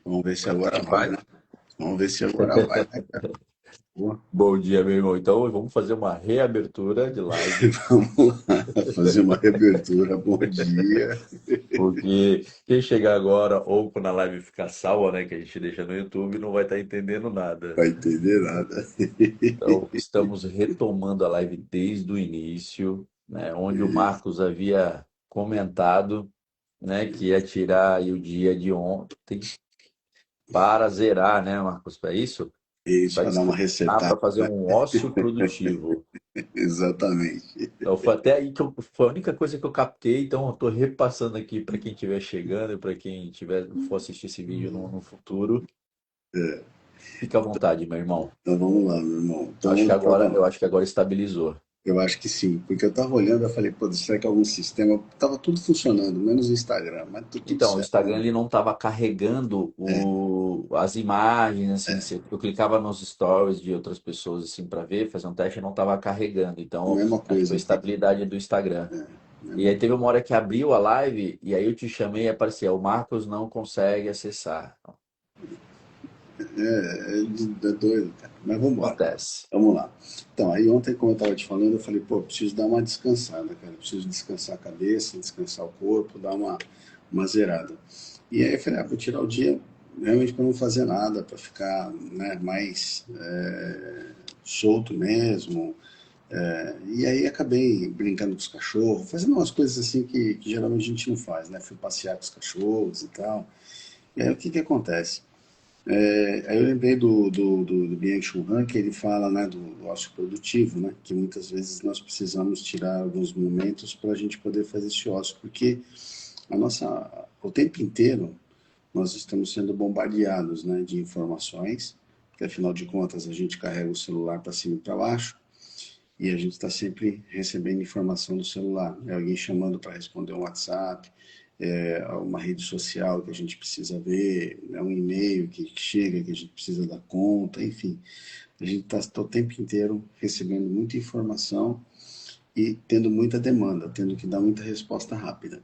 Vamos ver se Quanto agora que vai, vai? né? Vamos ver se agora vai, né, cara? Pô, Bom dia, meu irmão. Então, vamos fazer uma reabertura de live, vamos lá fazer uma reabertura. Bom dia. porque quem chegar agora ou quando a live ficar salva, né, que a gente deixa no YouTube, não vai estar entendendo nada. Vai entender nada. Então, estamos retomando a live desde o início, né, onde o Marcos havia comentado, né, que ia tirar aí o dia de ontem para zerar, né, Marcos? É isso? Isso, Para para dar uma descansar, resetada. para fazer um ócio produtivo. Exatamente. Então, foi até aí que foi a única coisa que eu captei, então eu estou repassando aqui para quem estiver chegando e para quem for assistir esse vídeo no futuro. Fica à vontade, meu irmão. Então vamos lá, meu irmão. Acho que Então, agora, eu acho que agora estabilizou. eu acho que sim, porque eu tava olhando, eu falei, pô, será que algum sistema. Tava tudo funcionando, menos o Instagram, mas tudo Então, o certo, Instagram né? ele não estava carregando as imagens, assim, eu clicava nos stories de outras pessoas assim para ver, fazer um teste e não estava carregando. Então, Mesma acho que foi coisa a aqui. estabilidade do Instagram. E Mesma aí teve coisa. uma hora que abriu a live e aí eu te chamei e aparecia, o Marcos não consegue acessar. É doido, cara. Mas vamos embora. Acontece. Vamos lá. Então, aí ontem, como eu estava te falando, eu falei, pô, preciso dar uma descansada, cara. Preciso descansar a cabeça, descansar o corpo, dar uma zerada. E aí eu falei, vou tirar o dia realmente para não fazer nada, para ficar, né, mais solto mesmo. E aí acabei brincando com os cachorros, fazendo umas coisas assim que geralmente a gente não faz, né? Fui passear com os cachorros e tal. E aí o que que acontece? Aí eu lembrei do Byung-Chul Han, que ele fala, né, do ócio produtivo, né, que muitas vezes nós precisamos tirar alguns momentos para a gente poder fazer esse ócio, porque o tempo inteiro nós estamos sendo bombardeados, né, de informações, porque afinal de contas a gente carrega o celular para cima e para baixo, e a gente está sempre recebendo informação do celular. É alguém chamando para responder um WhatsApp, uma rede social que a gente precisa ver, é um e-mail que chega que a gente precisa dar conta, enfim. A gente está o tempo inteiro recebendo muita informação e tendo muita demanda, tendo que dar muita resposta rápida.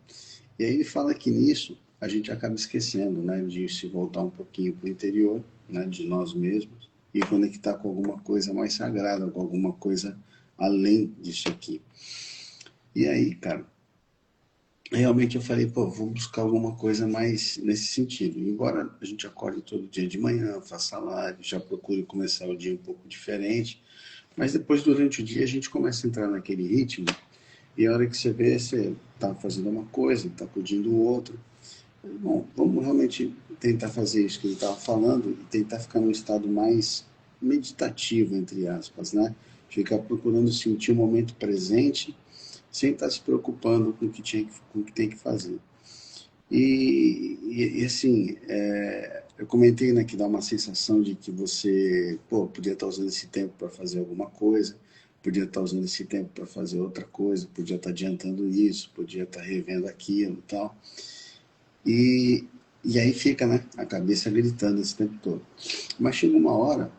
E aí ele fala que nisso a gente acaba esquecendo, né, de se voltar um pouquinho para o interior, né, de nós mesmos e conectar com alguma coisa mais sagrada, com alguma coisa além disso aqui. E aí, cara, realmente eu falei, pô, vou buscar alguma coisa mais nesse sentido. Embora a gente acorde todo dia de manhã, faça live, já procure começar o dia um pouco diferente, mas depois durante o dia a gente começa a entrar naquele ritmo e a hora que você vê, você tá fazendo uma coisa, tá curtindo o outro. Bom, vamos realmente tentar fazer isso que ele estava falando e tentar ficar num estado mais meditativo, entre aspas, né? Ficar procurando sentir o momento presente sem estar se preocupando com o que tem que fazer. Assim, eu comentei, né, que dá uma sensação de que você, pô, podia estar usando esse tempo para fazer alguma coisa, podia estar usando esse tempo para fazer outra coisa, podia estar adiantando isso, podia estar revendo aquilo e tal. E, e aí fica, né, a cabeça gritando esse tempo todo. Mas chegou uma hora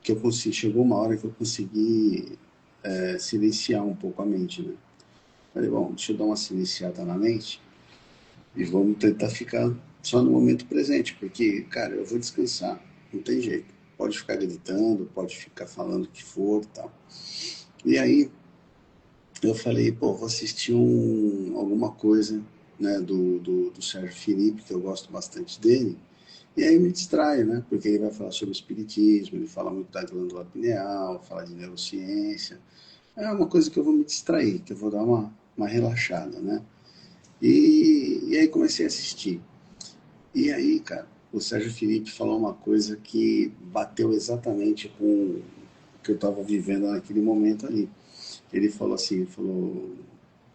que eu consegui silenciar um pouco a mente, né? Falei, bom, deixa eu dar uma silenciada na mente e vamos tentar ficar só no momento presente, porque, cara, eu vou descansar, não tem jeito. Pode ficar gritando, pode ficar falando o que for e tal. E aí eu falei, pô, vou assistir alguma coisa, né, do Sérgio Felipe, que eu gosto bastante dele, e aí me distrai, né, porque ele vai falar sobre espiritismo, ele fala muito da glândula pineal, fala de neurociência, é uma coisa que eu vou me distrair, que eu vou dar uma relaxada, né. E aí comecei a assistir. E aí, cara, o Sérgio Felipe falou uma coisa que bateu exatamente com o que eu estava vivendo naquele momento ali. Ele falou assim, ele falou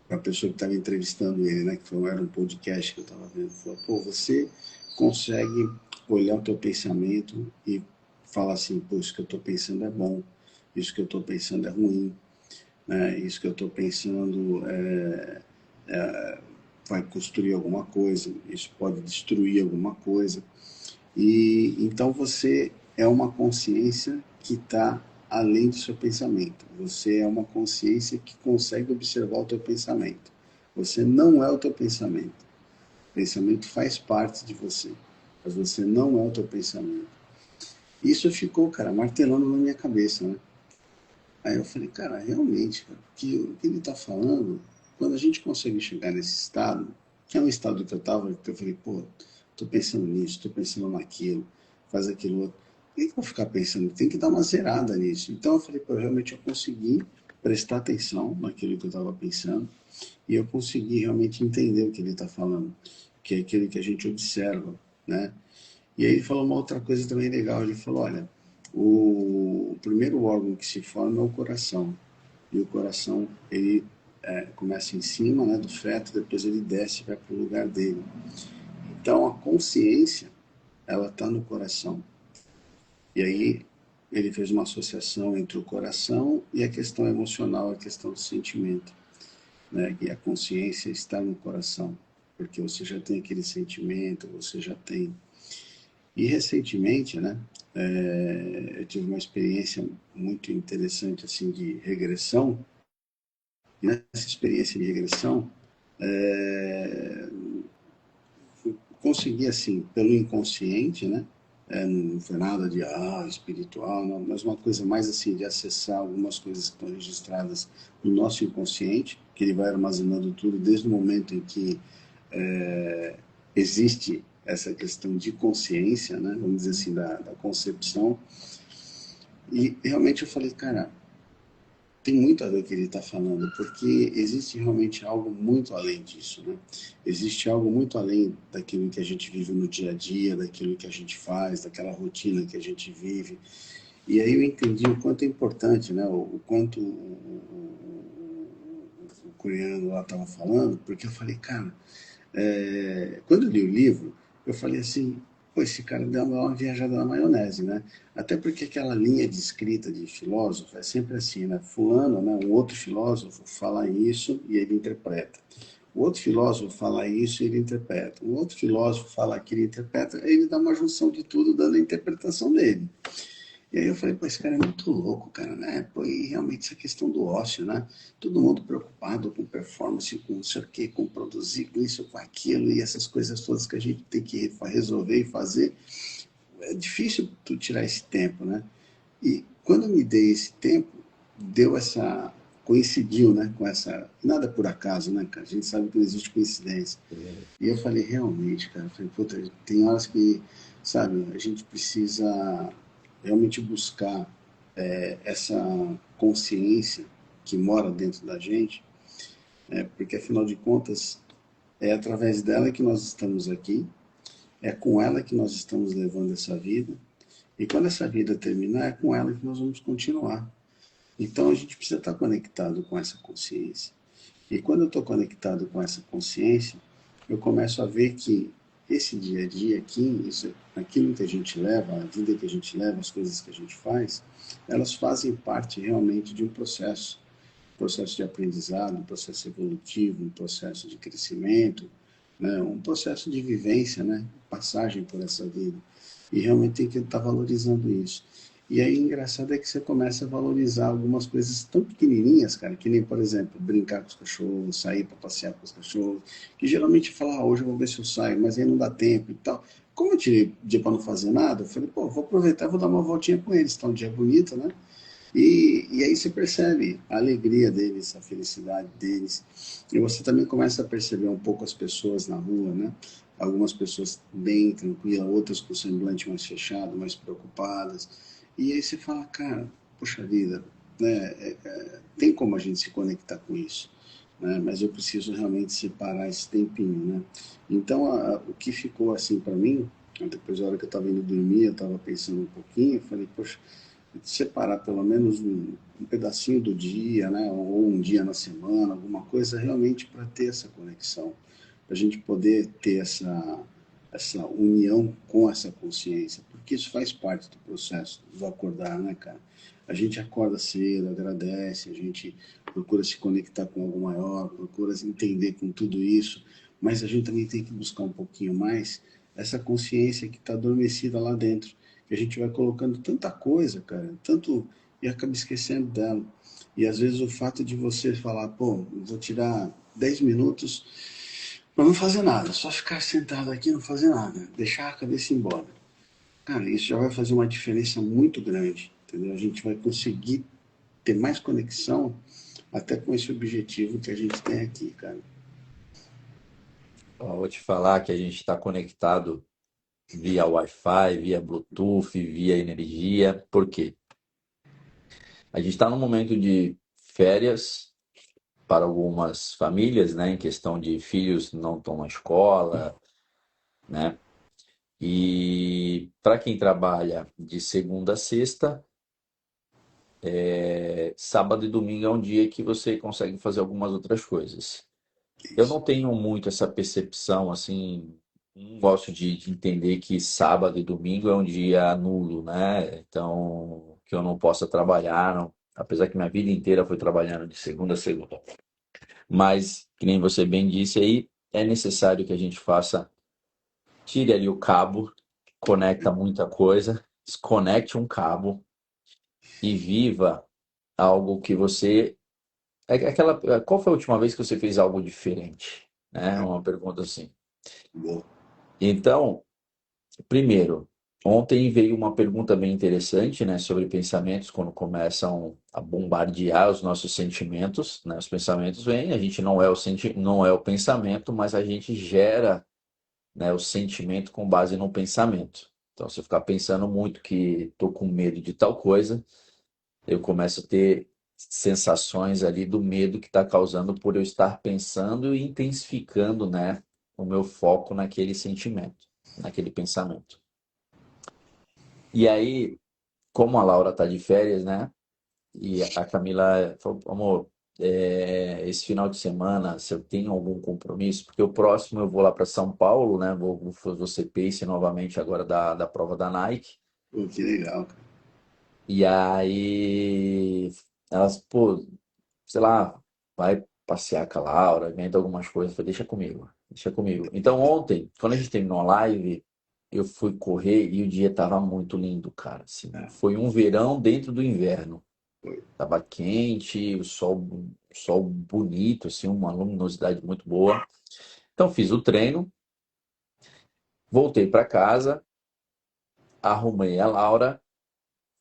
para a pessoa que estava entrevistando ele, né, era um podcast que eu estava vendo, falou, pô, você consegue olhar o teu pensamento e falar assim, pô, isso que eu estou pensando é bom, isso que eu estou pensando é ruim, né, isso que eu estou pensando vai construir alguma coisa, isso pode destruir alguma coisa. E então você é uma consciência que está além do seu pensamento. Você é uma consciência que consegue observar o teu pensamento. Você não é o teu pensamento. O pensamento faz parte de você. mas você não é o teu pensamento. Isso ficou, cara, martelando na minha cabeça, né? Aí eu falei, cara, realmente, cara, o que ele está falando, quando a gente consegue chegar nesse estado, que é um estado que eu estava, que eu falei, pô, tô pensando nisso, tô pensando naquilo, faz aquilo outro. Por que eu vou ficar pensando? Tem que dar uma zerada nisso. Então eu falei, pô, realmente eu consegui prestar atenção naquilo que eu estava pensando e eu consegui realmente entender o que ele está falando, que é aquilo que a gente observa, né? E aí ele falou uma outra coisa também legal. Ele falou, olha, o primeiro órgão que se forma é o coração. E o coração, ele começa em cima, né, do feto, depois ele desce e vai para o lugar dele. Então a consciência, ela está no coração. E aí ele fez uma associação entre o coração e a questão emocional, a questão do sentimento, né? Que a consciência está no coração, porque você já tem aquele sentimento, você já tem. E recentemente, né, eu tive uma experiência muito interessante assim de regressão. E nessa experiência de regressão, é, consegui assim, pelo inconsciente, né, não foi nada de espiritual, não, mas uma coisa mais assim de acessar algumas coisas que estão registradas no nosso inconsciente, que ele vai armazenando tudo desde o momento em que existe essa questão de consciência, né, vamos dizer assim, da concepção. E realmente eu falei, cara, tem muito a ver com o que ele está falando, porque existe realmente algo muito além disso, né? Existe algo muito além daquilo que a gente vive no dia a dia, daquilo que a gente faz, daquela rotina que a gente vive. E aí eu entendi o quanto é importante, né? O quanto o coreano lá estava falando, porque eu falei, cara, quando eu li o livro, eu falei assim, pô, esse cara deu uma viajada na maionese, né? Até porque aquela linha de escrita de filósofo é sempre assim, né? Fulano, né? Um outro filósofo fala isso e ele interpreta. O outro filósofo fala isso e ele interpreta. O outro filósofo fala aquilo e interpreta. Aí ele dá uma junção de tudo, dando a interpretação dele. E aí eu falei, pô, esse cara é muito louco, cara, né? Pô, e realmente essa questão do ócio, né? Todo mundo preocupado com performance, com não sei o quê, com produzir, com isso, com aquilo, e essas coisas todas que a gente tem que resolver e fazer. É difícil tu tirar esse tempo, né? E quando eu me dei esse tempo, deu essa... coincidiu, né, com essa... Nada por acaso, né, cara? A gente sabe que não existe coincidência. E eu falei, realmente, cara, eu falei, puta, tem horas que, sabe, a gente precisa realmente buscar essa consciência que mora dentro da gente, porque afinal de contas é através dela que nós estamos aqui, é com ela que nós estamos levando essa vida, e quando essa vida terminar, é com ela que nós vamos continuar. Então a gente precisa estar conectado com essa consciência. E quando eu estou conectado com essa consciência, eu começo a ver que esse dia a dia aqui, isso, aquilo que a gente leva, a vida que a gente leva, as coisas que a gente faz, elas fazem parte realmente de um processo de aprendizado, um processo evolutivo, um processo de crescimento, né, um processo de vivência, né, passagem por essa vida. E realmente tem que estar valorizando isso. E aí, engraçado é que você começa a valorizar algumas coisas tão pequenininhas, cara, que nem, por exemplo, brincar com os cachorros, sair para passear com os cachorros, que geralmente fala, hoje eu vou ver se eu saio, mas aí não dá tempo e tal. Como eu tirei dia para não fazer nada, eu falei, pô, vou aproveitar, vou dar uma voltinha com eles, tá um dia bonito, né? E aí você percebe a alegria deles, a felicidade deles. E você também começa a perceber um pouco as pessoas na rua, né? Algumas pessoas bem tranquilas, outras com o semblante mais fechado, mais preocupadas. E aí você fala, cara, poxa vida, né? Tem como a gente se conectar com isso, né? Mas eu preciso realmente separar esse tempinho, né? Então, o que ficou assim para mim, depois da hora que eu estava indo dormir, eu estava pensando um pouquinho, eu falei, poxa, separar pelo menos um pedacinho do dia, né, ou um dia na semana, alguma coisa realmente para ter essa conexão, para a gente poder ter essa união com essa consciência, porque isso faz parte do processo do acordar, né, cara? A gente acorda cedo, agradece, a gente procura se conectar com algo maior, procura entender com tudo isso, mas a gente também tem que buscar um pouquinho mais essa consciência que está adormecida lá dentro, que a gente vai colocando tanta coisa, cara, tanto e acaba esquecendo dela. E às vezes o fato de você falar, pô, vou tirar 10 minutos Pra não fazer nada, só ficar sentado aqui e não fazer nada, deixar a cabeça ir embora. Cara, isso já vai fazer uma diferença muito grande, entendeu? A gente vai conseguir ter mais conexão até com esse objetivo que a gente tem aqui, cara. Ó, vou te falar que a gente está conectado via Wi-Fi, via Bluetooth, via energia. Por quê? A gente está num momento de férias para algumas famílias, né? Em questão de filhos não estão na escola, né? E para quem trabalha de segunda a sexta, sábado e domingo é um dia que você consegue fazer algumas outras coisas. Eu Isso. não tenho muito essa percepção, assim, não gosto de entender que sábado e domingo é um dia nulo, né? Então, que eu não possa trabalhar, não. Apesar que minha vida inteira foi trabalhando de segunda a segunda. Mas, que nem você bem disse aí, é necessário que a gente faça, tire ali o cabo, conecta muita coisa, desconecte um cabo e viva algo que você. Qual foi a última vez que você fez algo diferente? Né? Uma pergunta assim. Boa. Então, primeiro, ontem veio uma pergunta bem interessante, né, sobre pensamentos, quando começam a bombardear os nossos sentimentos, né? Os pensamentos vêm, a gente não é o pensamento, mas a gente gera, né, o sentimento com base no pensamento. Então, se eu ficar pensando muito que estou com medo de tal coisa, eu começo a ter sensações ali do medo que está causando por eu estar pensando e intensificando, né, o meu foco naquele sentimento, naquele pensamento. E aí, como a Laura está de férias, né, e a Camila falou, amor, esse final de semana, se eu tenho algum compromisso, porque o próximo eu vou lá para São Paulo, né, vou ser pace novamente agora da prova da Nike. Pô, que legal, cara. E aí, elas, pô, sei lá, vai passear com a Laura, inventa algumas coisas, falei, deixa comigo, deixa comigo. Então ontem, quando a gente terminou a live, eu fui correr e o dia tava muito lindo, cara, assim, É, foi um verão dentro do inverno. foi. Tava quente, o sol bonito, assim, uma luminosidade muito boa. Então fiz o treino, voltei para casa, arrumei a Laura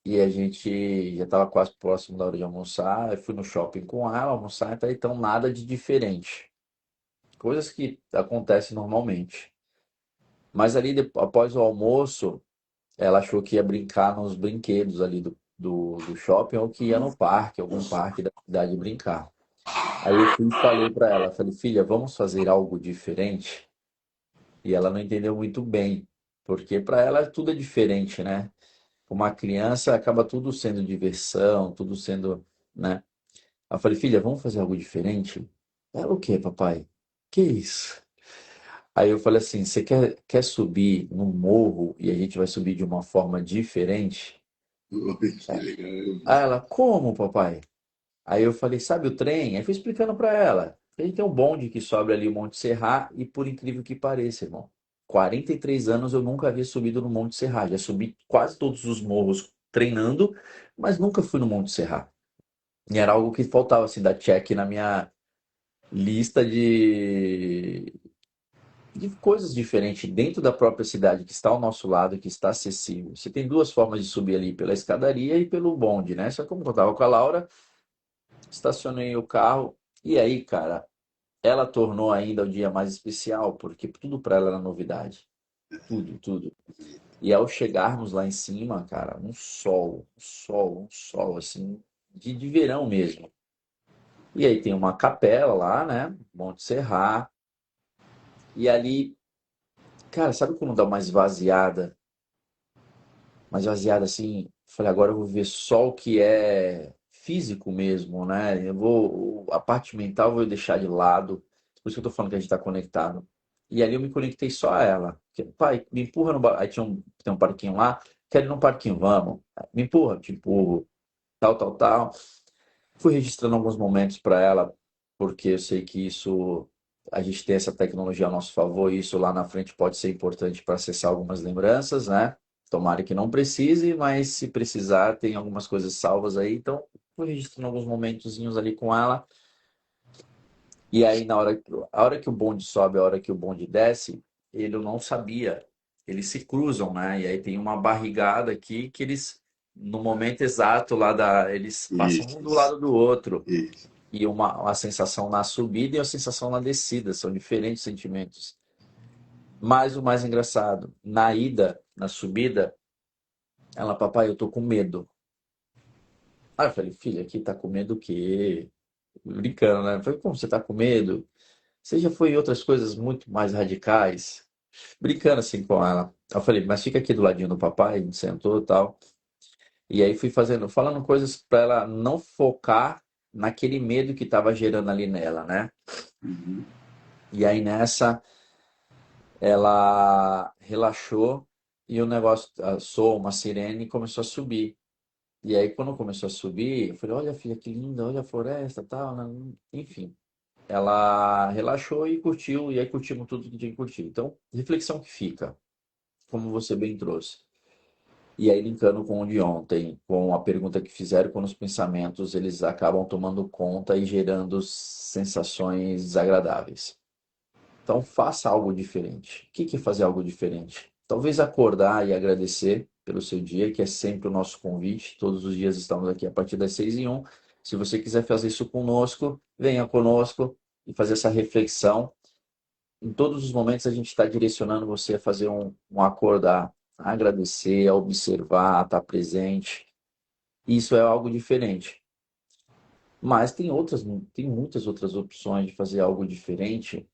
e a gente já estava quase próximo da hora de almoçar. Eu fui no shopping com ela almoçar, então nada de diferente. Coisas que acontecem normalmente. Mas ali, após o almoço, ela achou que ia brincar nos brinquedos ali do shopping ou que ia no parque, algum parque da cidade brincar. Aí eu fui e falei para ela, falei, filha, vamos fazer algo diferente? E ela não entendeu muito bem, porque para ela tudo é diferente, né? Uma criança acaba tudo sendo diversão, tudo sendo, né? Aí eu falei, filha, vamos fazer algo diferente? Ela, o quê, papai? Que isso? Aí eu falei assim, você quer subir no morro e a gente vai subir de uma forma diferente? Pô, que legal. Aí ela, como, papai? Aí eu falei, sabe o trem? Aí fui explicando para ela. A gente tem um bonde que sobe ali o Monte Serra e por incrível que pareça, irmão, 43 anos eu nunca havia subido no Monte Serra. Já subi quase todos os morros treinando, mas nunca fui no Monte Serra. E era algo que faltava assim da check na minha lista de coisas diferentes dentro da própria cidade que está ao nosso lado, que está acessível. Você tem duas formas de subir ali, pela escadaria e pelo bonde, né? Só que como eu estava com a Laura, estacionei o carro e aí, cara, ela tornou ainda o dia mais especial, porque tudo para ela era novidade. Tudo, tudo. E ao chegarmos lá em cima, cara, um sol, assim, de verão mesmo. E aí tem uma capela lá, né? Monte Serra. E ali, cara, sabe quando dá uma esvaziada? Uma esvaziada assim, falei, agora eu vou ver só o que é físico mesmo, né? A parte mental eu vou deixar de lado. Por isso que eu tô falando que a gente tá conectado. E ali eu me conectei só a ela. Pai, me empurra no Aí tem um parquinho lá, quero ir no parquinho, vamos. Me empurra, te empurro, tal, tal, tal. Fui registrando alguns momentos para ela, porque eu sei que isso, a gente tem essa tecnologia a nosso favor, e isso lá na frente pode ser importante para acessar algumas lembranças, né? Tomara que não precise, mas se precisar, tem algumas coisas salvas aí. Então, fui registrando alguns momentozinhos ali com ela. E aí, a hora que o bonde sobe, a hora que o bonde desce, ele não sabia. Eles se cruzam, né? E aí tem uma barrigada aqui que eles, no momento exato eles passam um do Isso, lado do outro. isso. E uma sensação na subida e uma sensação na descida. São diferentes sentimentos. Mas o mais engraçado, na ida, na subida, ela, papai, eu tô com medo. Aí eu falei, filha, aqui tá com medo o quê? Brincando, né? Eu falei, como você tá com medo? Você já foi em outras coisas muito mais radicais? Brincando assim com ela. Eu falei, mas fica aqui do ladinho do papai, a gente sentou e tal. E aí fui falando coisas para ela não focar naquele medo que estava gerando ali nela, né? Uhum. E aí nessa, ela relaxou e o negócio soou uma sirene e começou a subir. E aí quando começou a subir, eu falei, olha filha, que linda, olha a floresta, tal, né? Enfim. Ela relaxou e curtiu, e aí curtimos tudo que tinha que curtir. Então, reflexão que fica, como você bem trouxe. E aí, linkando com o de ontem, com a pergunta que fizeram, quando os pensamentos eles acabam tomando conta e gerando sensações desagradáveis. Então, faça algo diferente. O que é fazer algo diferente? Talvez acordar e agradecer pelo seu dia, que é sempre o nosso convite. Todos os dias estamos aqui a partir das 6h01. Se você quiser fazer isso conosco, venha conosco e fazer essa reflexão. Em todos os momentos, a gente está direcionando você a fazer um acordar, a agradecer, a observar, a estar presente. Isso é algo diferente. Mas tem muitas outras opções de fazer algo diferente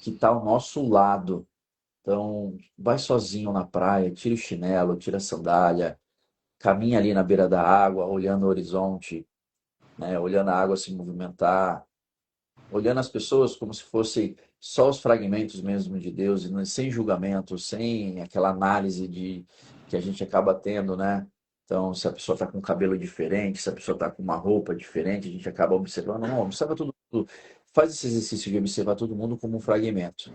que está ao nosso lado. Então, vai sozinho na praia, tira o chinelo, tira a sandália, caminha ali na beira da água, olhando o horizonte, né? Olhando a água se movimentar, olhando as pessoas como se fossem só os fragmentos mesmo de Deus, e sem julgamento, sem aquela análise que a gente acaba tendo, né? Então, se a pessoa está com um cabelo diferente, se a pessoa está com uma roupa diferente, a gente acaba observando. Não, observa todo mundo. Faz esse exercício de observar todo mundo como um fragmento,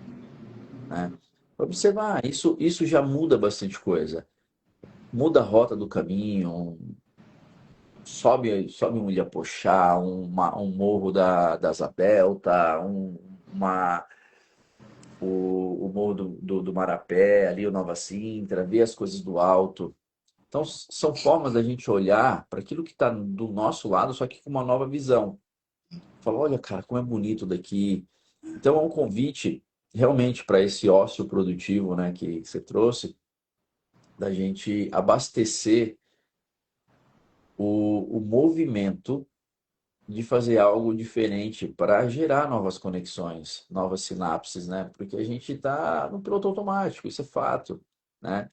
né? Observar, isso já muda bastante coisa. Muda a rota do caminho, sobe um Ilhapochá, um morro da Zabelta, o morro do Marapé, ali o Nova Sintra, ver as coisas do alto. Então, são formas da gente olhar para aquilo que está do nosso lado, só que com uma nova visão. Fala, olha, cara, como é bonito daqui. Então, é um convite realmente para esse ócio produtivo, né, que você trouxe, da gente abastecer o movimento de fazer algo diferente para gerar novas conexões, novas sinapses, né? Porque a gente está no piloto automático, isso é fato, né?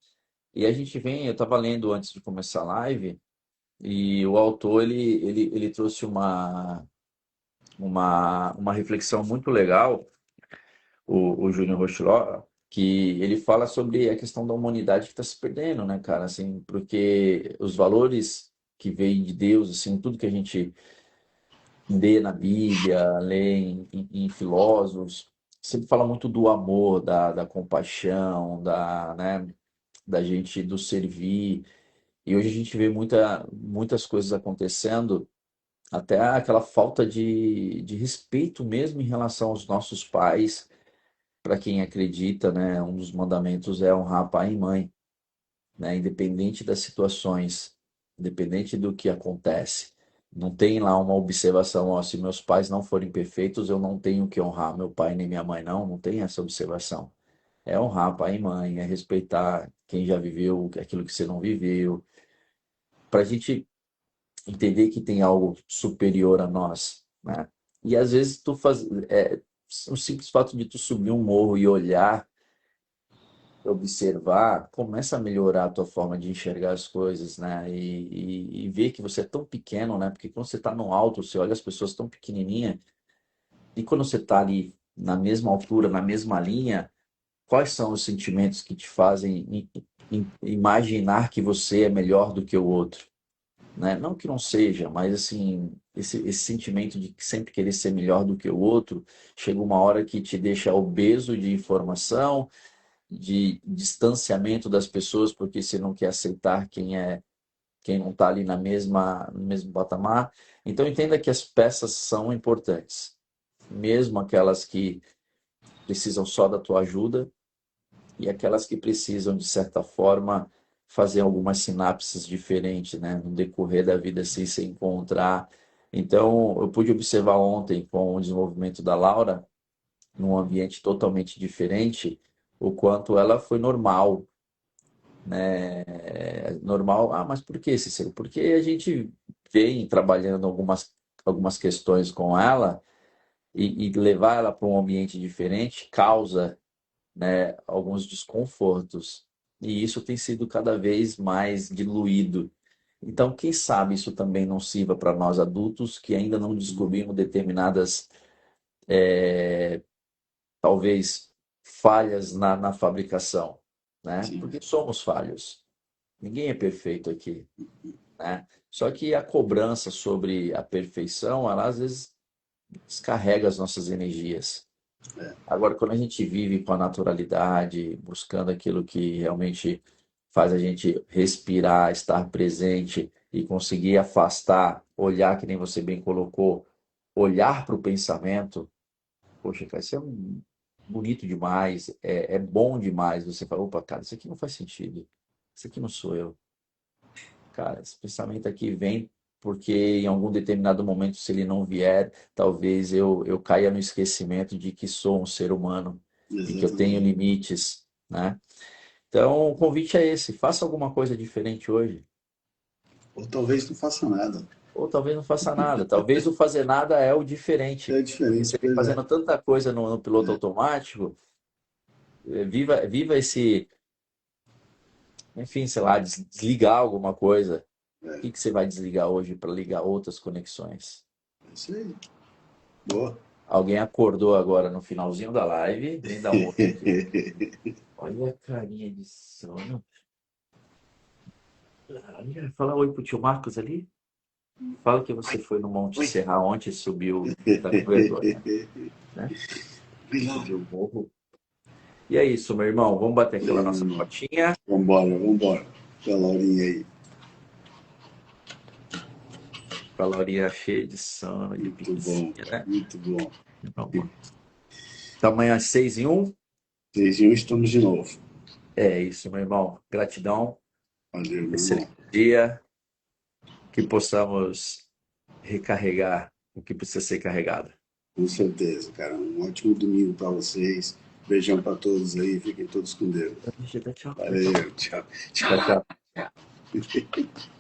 E a gente vem, eu estava lendo antes de começar a live, e o autor ele trouxe uma reflexão muito legal, o Júnior Rochiló, que ele fala sobre a questão da humanidade que está se perdendo, né, cara? Assim, porque os valores que vêm de Deus, assim, tudo que a gente lê na Bíblia, lê em filósofos, sempre fala muito do amor, da compaixão, né, da gente, do servir. E hoje a gente vê muitas coisas acontecendo, até aquela falta de respeito mesmo em relação aos nossos pais. Para quem acredita, né, um dos mandamentos é honrar pai e mãe, né, independente das situações, independente do que acontece. Não tem lá uma observação, ó, se meus pais não forem perfeitos, eu não tenho que honrar meu pai nem minha mãe, não, não tem essa observação. É honrar pai e mãe, é respeitar quem já viveu aquilo que você não viveu, para a gente entender que tem algo superior a nós, né? E às vezes o simples fato de tu subir um morro e olhar, observar, começa a melhorar a tua forma de enxergar as coisas, né? E ver que você é tão pequeno, né? Porque quando você está no alto, você olha as pessoas tão pequenininha, e quando você está ali na mesma altura, na mesma linha, quais são os sentimentos que te fazem imaginar que você é melhor do que o outro, né? Não que não seja, mas assim, esse sentimento de sempre querer ser melhor do que o outro, chega uma hora que te deixa obeso de informação, de distanciamento das pessoas, porque você não quer aceitar quem não está ali no mesmo patamar. Então entenda que as peças são importantes, mesmo aquelas que precisam só da tua ajuda e aquelas que precisam, de certa forma, fazer algumas sinapses diferentes, né? No decorrer da vida, assim, se encontrar. Então, eu pude observar ontem, com o desenvolvimento da Laura, num ambiente totalmente diferente, o quanto ela foi normal, né? Normal. Ah, mas por que, Cícero? Porque a gente vem trabalhando algumas questões com ela e levar ela para um ambiente diferente causa, né, alguns desconfortos. E isso tem sido cada vez mais diluído. Então, quem sabe isso também não sirva para nós adultos que ainda não descobrimos determinadas, talvez, falhas na fabricação, né? Sim, Porque somos falhos. Ninguém é perfeito aqui, né? Só que a cobrança sobre a perfeição, ela às vezes descarrega as nossas energias. Agora, quando a gente vive com a naturalidade, buscando aquilo que realmente faz a gente respirar, estar presente e conseguir afastar, olhar, que nem você bem colocou, olhar para o pensamento, poxa, cara, isso é bonito demais, é bom demais. Você fala, opa, cara, isso aqui não faz sentido, isso aqui não sou eu. Cara, esse pensamento aqui vem porque em algum determinado momento, se ele não vier, talvez eu caia no esquecimento de que sou um ser humano e que eu tenho exatamente. limites, né? Então, o convite é esse: faça alguma coisa diferente hoje. Ou talvez não faça nada. Ou talvez não faça nada. Talvez o fazer nada é o diferente. É Porque diferente, você vem pois é. fazendo tanta coisa no piloto automático, viva esse, enfim, sei lá, desligar alguma coisa. O É, que que você vai desligar hoje para ligar outras conexões? é isso aí. Boa. Alguém acordou agora no finalzinho da live. Vem dar um oi aqui. Olha a carinha de sono. Olha, fala oi pro tio Marcos ali. Fala que você foi no Monte Oi. Serra ontem e subiu. Tá com vergonha, né? Vem lá. Subiu o morro. E é isso, meu irmão. Vamos bater E aquela aí, meu nossa irmão? fotinha. Vambora, vambora. Tá a Laurinha aí. Com a Laurinha cheia de sono, de Muito bom, preguicinha, né? muito bom. Vamos. Então, amanhã às 6h01. 6 e 1 estamos de novo. É isso, meu irmão. Gratidão. Valeu, meu irmão. Excelente dia. Que possamos recarregar o que precisa ser carregado. Com certeza, cara. Um ótimo domingo para vocês. Beijão para todos aí. Fiquem todos com Deus. Tchau, tchau, tchau, tchau. Valeu, tchau. Tchau, Tchau. tchau.